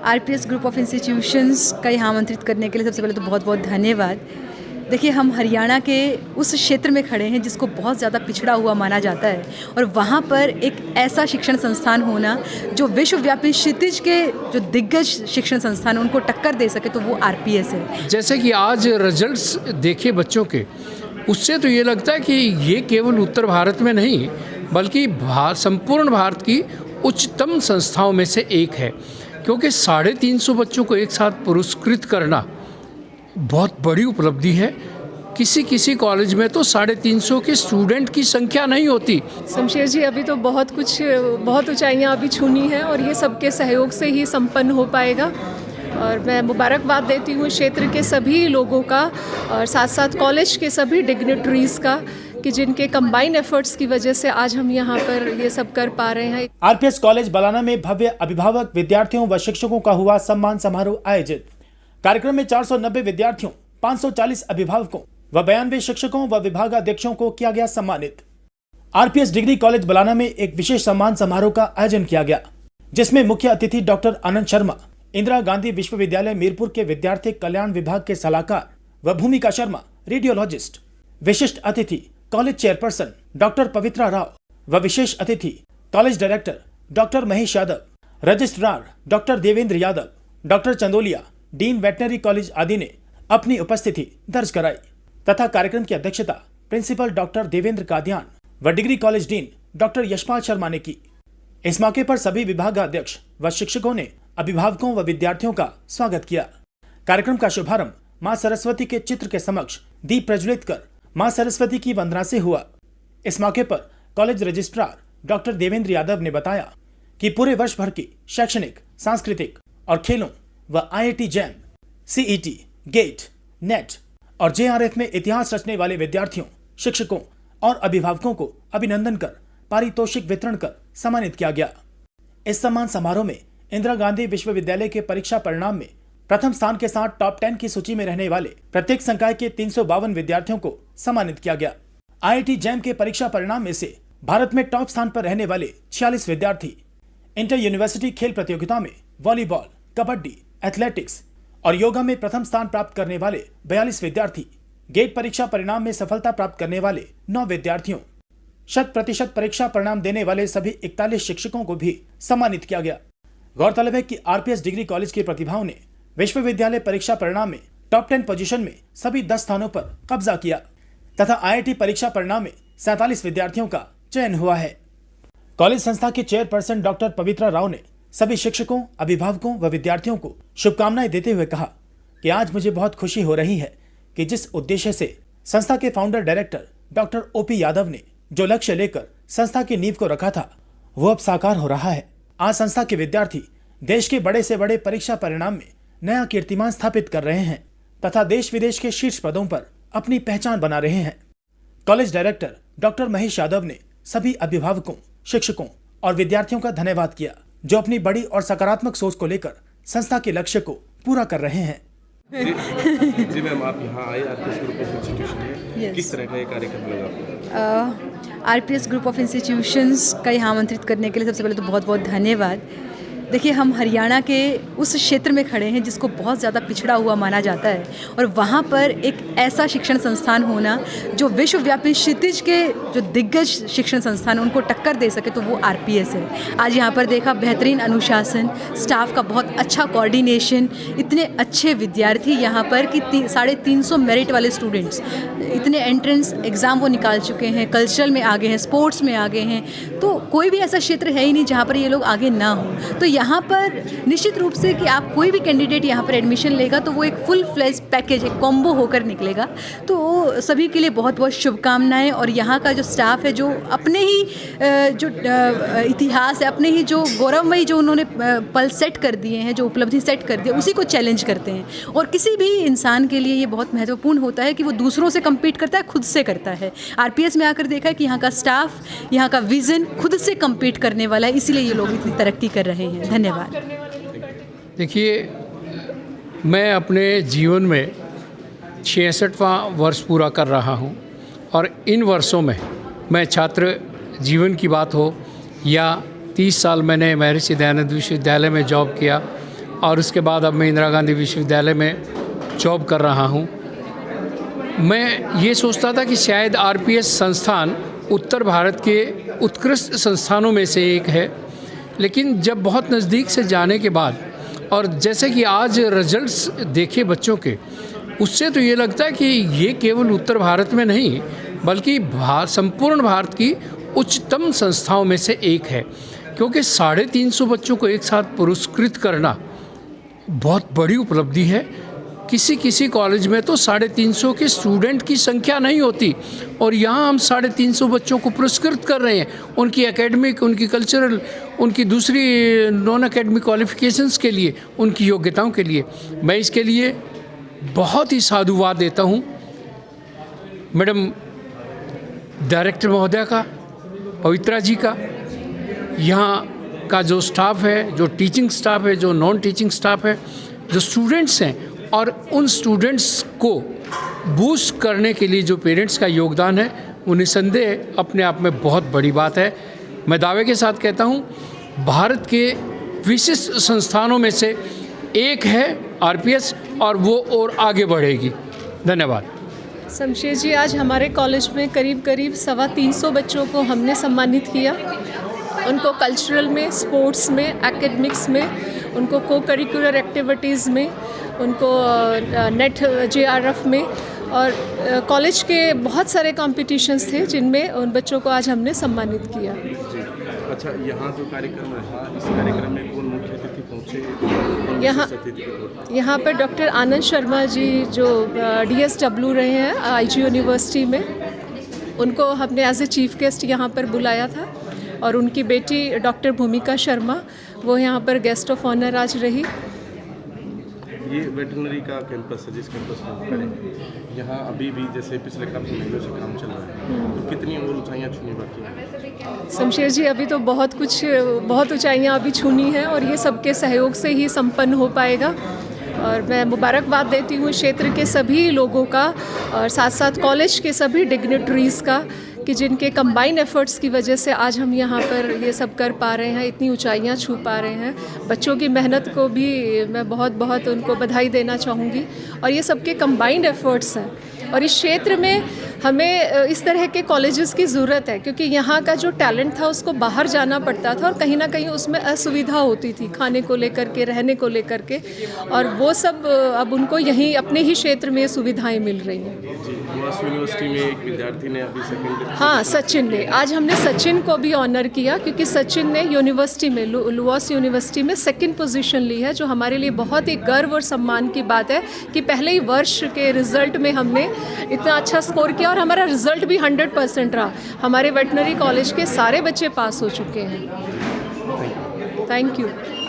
RPS group of institutions का यहाँ आमंत्रित करने के लिए सबसे पहले तो बहुत बहुत धन्यवाद। देखिए, हम हरियाणा के उस क्षेत्र में खड़े हैं जिसको बहुत ज़्यादा पिछड़ा हुआ माना जाता है, और वहाँ पर एक ऐसा शिक्षण संस्थान होना जो विश्वव्यापी क्षितिज के जो दिग्गज शिक्षण संस्थान उनको टक्कर दे सके, तो वो आरपीएस है। जैसे कि आज रिजल्ट्स देखे बच्चों के, उससे तो ये लगता है कि ये केवल उत्तर भारत में नहीं बल्कि संपूर्ण भारत की उच्चतम संस्थाओं में से एक है, क्योंकि 350 बच्चों को एक साथ पुरस्कृत करना बहुत बड़ी उपलब्धि है। किसी कॉलेज में तो 350 के स्टूडेंट की संख्या नहीं होती। शमशेर जी, अभी तो बहुत ऊंचाइयां अभी छूनी हैं और ये सबके सहयोग से ही संपन्न हो पाएगा। और मैं मुबारकबाद देती हूँ क्षेत्र के सभी लोगों का और साथ साथ कॉलेज के सभी डिग्निटरीज़ का कि जिनके कंबाइन एफर्ट्स की वजह से आज हम यहाँ पर ये सब कर पा रहे हैं। आरपीएस कॉलेज बलाना में भव्य अभिभावक, विद्यार्थियों व शिक्षकों का हुआ सम्मान समारोह आयोजित। कार्यक्रम में 490 विद्यार्थियों, 540 अभिभावकों व 92 शिक्षकों व विभागाध्यक्षों को किया गया सम्मानित। आरपीएस डिग्री कॉलेज बलाना में एक विशेष सम्मान समारोह का आयोजन किया गया, जिसमें मुख्य अतिथि डॉक्टर आनंद शर्मा, इंदिरा गांधी विश्वविद्यालय मीरपुर के विद्यार्थी कल्याण विभाग के सलाहकार व भूमिका शर्मा, रेडियोलॉजिस्ट, विशिष्ट अतिथि कॉलेज चेयरपर्सन डॉक्टर पवित्रा राव व विशेष अतिथि college director doctor Mahesh Yadav, registrar doctor Devendra Yadav, doctor Chandolia, dean veterinary college आदि ने अपनी उपस्थिति दर्ज कराई तथा कार्यक्रम की अध्यक्षता प्रिंसिपल डॉक्टर देवेंद्र कादियान व degree college dean doctor Yashpal Sharma ने की। इस मौके पर सभी विभागाध्यक्ष व शिक्षकों ने अभिभावकों व विद्यार्थियों का स्वागत किया। कार्यक्रम का शुभारंभ मां सरस्वती के चित्र के समक्ष दीप प्रज्वलित कर मां सरस्वती की वंदना से हुआ। इस मौके पर college registrar doctor Devendra Yadav ने बताया कि पूरे वर्ष भर की शैक्षणिक, सांस्कृतिक और खेलों व IIT JAM, CET, GATE, NET और जेआरएफ में इतिहास रचने वाले विद्यार्थियों, शिक्षकों और अभिभावकों को अभिनंदन कर पारितोषिक वितरण कर सम्मानित किया गया। इस सम्मान समारोह में इंदिरा गांधी विश्वविद्यालय के परीक्षा परिणाम में प्रथम स्थान के साथ टॉप 10 की सूची में रहने वाले प्रत्येक संकाय के 352 विद्यार्थियों को सम्मानित किया गया। आईआईटी जैम के परीक्षा परिणाम में से भारत में टॉप स्थान पर रहने वाले 46 विद्यार्थी, इंटर यूनिवर्सिटी खेल प्रतियोगिता में वॉलीबॉल, कबड्डी, एथलेटिक्स और योगा में प्रथम स्थान प्राप्त करने वाले 42 विद्यार्थी, गेट परीक्षा परिणाम में सफलता प्राप्त करने वाले 9 विद्यार्थियों, 100% परीक्षा परिणाम देने वाले सभी 41 शिक्षकों को भी सम्मानित किया गया। गौरतलब है कि आरपीएस डिग्री कॉलेज की प्रतिभाओं ने विश्वविद्यालय परीक्षा परिणाम में टॉप 10 पोजीशन में सभी 10 स्थानों पर कब्जा किया तथा आईआईटी परीक्षा परिणाम में 47 विद्यार्थियों का चयन हुआ है। कॉलेज संस्था की चेयरपर्सन डॉक्टर पवित्रा राव ने सभी शिक्षकों, अभिभावकों व विद्यार्थियों को शुभकामनाएं देते हुए कहा कि आज मुझे बहुत खुशी हो रही है कि जिस उद्देश्य से संस्था के founder director doctor OP Yadav ने जो लक्ष्य लेकर संस्था की नींव को रखा था, वो अब साकार हो रहा है। आज संस्था के विद्यार्थी देश के बड़े से बड़े परीक्षा परिणाम में नया कीर्तिमान स्थापित कर रहे हैं तथा देश विदेश के शीर्ष पदों पर अपनी पहचान बना रहे हैं। College director doctor Mahesh Yadav ने सभी अभिभावकों, शिक्षकों और विद्यार्थियों का धन्यवाद किया जो अपनी बड़ी और सकारात्मक सोच को लेकर संस्था के लक्ष्य को पूरा कर रहे हैं। जी मैम, आप यहाँ आए आरपीएस ग्रुप ऑफ इंस्टीट्यूशन में, किस तरह का ये कार्यक्रम लगा? आरपीएस ग्रुप ऑफ इंस्टीट्यूशंस का यहाँ आमंत्रित करने के लिए सबसे पहले तो बहुत बहुत धन्यवाद। देखिए, हम हरियाणा के उस क्षेत्र में खड़े हैं जिसको बहुत ज़्यादा पिछड़ा हुआ माना जाता है, और वहाँ पर एक ऐसा शिक्षण संस्थान होना जो विश्वव्यापी क्षितिज के जो दिग्गज शिक्षण संस्थान उनको टक्कर दे सके, तो वो आरपीएस है। आज यहाँ पर देखा बेहतरीन अनुशासन, स्टाफ का बहुत अच्छा कोऑर्डिनेशन, इतने अच्छे विद्यार्थी यहाँ पर कि 350 मेरिट वाले स्टूडेंट्स, इतने एंट्रेंस एग्ज़ाम वो निकाल चुके हैं, कल्चरल में आगे हैं, स्पोर्ट्स में आगे हैं, तो कोई भी ऐसा क्षेत्र है ही नहीं जहाँ पर ये लोग आगे ना हो। तो यहाँ पर निश्चित रूप से कि आप कोई भी कैंडिडेट यहाँ पर एडमिशन लेगा तो वो एक फुल फ्लेज पैकेज, एक कॉम्बो होकर निकलेगा। तो सभी के लिए बहुत बहुत शुभकामनाएं। और यहाँ का जो स्टाफ है, जो अपने ही जो इतिहास है, अपने ही जो गौरवमयी जो उन्होंने पल सेट कर दिए हैं, जो उपलब्धि सेट कर दी है, उसी को चैलेंज करते हैं। और किसी भी इंसान के लिए ये बहुत महत्वपूर्ण होता है कि वो दूसरों से कम्पीट करता है, खुद से करता है। आरपीएस में आकर देखा है कि यहाँ का स्टाफ, यहाँ का विज़न खुद से कम्पीट करने वाला है, इसीलिए ये लोग इतनी तरक्की कर रहे हैं। धन्यवाद। देखिए, मैं अपने जीवन में 66वां वर्ष पूरा कर रहा हूँ, और इन वर्षों में मैं छात्र जीवन की बात हो या 30 साल मैंने महर्षि दयानंद विश्वविद्यालय में जॉब किया, और उसके बाद अब मैं इंदिरा गांधी विश्वविद्यालय में जॉब कर रहा हूँ। मैं ये सोचता था कि शायद आरपीएस संस्थान उत्तर भारत के उत्कृष्ट संस्थानों में से एक है, लेकिन जब बहुत नज़दीक से जाने के बाद और जैसे कि आज रिजल्ट्स देखे बच्चों के, उससे तो ये लगता है कि ये केवल उत्तर भारत में नहीं बल्कि संपूर्ण भारत की उच्चतम संस्थाओं में से एक है, क्योंकि 350 बच्चों को एक साथ पुरस्कृत करना बहुत बड़ी उपलब्धि है। किसी कॉलेज में तो 350 के स्टूडेंट की संख्या नहीं होती और यहाँ हम 350 बच्चों को पुरस्कृत कर रहे हैं, उनकी एकेडमिक, उनकी कल्चरल, उनकी दूसरी नॉन एकेडमिक क्वालिफिकेशंस के लिए, उनकी योग्यताओं के लिए। मैं इसके लिए बहुत ही साधुवाद देता हूँ मैडम डायरेक्टर महोदया का, पवित्रा जी का, यहाँ का जो स्टाफ है, जो टीचिंग स्टाफ है, जो नॉन टीचिंग स्टाफ है, जो स्टूडेंट्स हैं, और उन स्टूडेंट्स को बूस्ट करने के लिए जो पेरेंट्स का योगदान है वो निसंदेह अपने आप में बहुत बड़ी बात है। मैं दावे के साथ कहता हूँ भारत के विशिष्ट संस्थानों में से एक है आरपीएस और वो और आगे बढ़ेगी। धन्यवाद। शमशेर जी, आज हमारे कॉलेज में करीब 325 बच्चों को हमने सम्मानित किया। उनको कल्चरल में, स्पोर्ट्स में, एकेडमिक्स में, उनको को करिकुलर एक्टिविटीज़ में, उनको नेट जेआरएफ में, और कॉलेज के बहुत सारे कॉम्पिटिशन्स थे जिनमें उन बच्चों को आज हमने सम्मानित किया। अच्छा, यहाँ जो कार्यक्रम रहा, इस कार्यक्रम में कौन मुख्य अतिथि पहुँचे? यहाँ पर डॉक्टर आनंद शर्मा जी जो DSW रहे हैं IG यूनिवर्सिटी में, उनको हमने एज ए चीफ गेस्ट यहाँ पर बुलाया था, और उनकी बेटी डॉक्टर भूमिका शर्मा वो यहाँ पर गेस्ट ऑफ ऑनर आज रही। ये वेटरनरी का कैंपस है, जिस कैंपस में खड़े हैं, यहाँ अभी भी जैसे पिछले काफ़ी महीनों से काम चल रहा है, तो कितनी और ऊंचाइयाँ छूनी बाकी हैं? शमशेर जी, अभी तो बहुत ऊंचाइयाँ अभी छूनी हैं और ये सबके सहयोग से ही संपन्न हो पाएगा। और मैं मुबारकबाद देती हूँ क्षेत्र के सभी लोगों का और साथ साथ कॉलेज के सभी डिग्नेटरीज़ का कि जिनके कंबाइन एफर्ट्स की वजह से आज हम यहाँ पर ये सब कर पा रहे हैं, इतनी ऊंचाइयाँ छू पा रहे हैं। बच्चों की मेहनत को भी मैं बहुत उनको बधाई देना चाहूँगी, और ये सबके कंबाइंड एफर्ट्स हैं। और इस क्षेत्र में हमें इस तरह के कॉलेजेस की ज़रूरत है, क्योंकि यहाँ का जो टैलेंट था उसको बाहर जाना पड़ता था और कहीं ना कहीं उसमें असुविधा होती थी, खाने को लेकर के, रहने को लेकर के, और वो सब अब उनको यहीं अपने ही क्षेत्र में सुविधाएं मिल रही हैं। यूनिवर्सिटी में एक विद्यार्थी ने अभी सेकंड, हाँ, सचिन ने, आज हमने सचिन को भी ऑनर किया, क्योंकि सचिन ने यूनिवर्सिटी में, लुआस यूनिवर्सिटी में 2nd पोजीशन ली है, जो हमारे लिए बहुत ही गर्व और सम्मान की बात है कि पहले ही वर्ष के रिजल्ट में हमने इतना अच्छा स्कोर किया, और हमारा रिजल्ट भी 100% रहा। हमारे वेटनरी कॉलेज के सारे बच्चे पास हो चुके हैं। Thank you.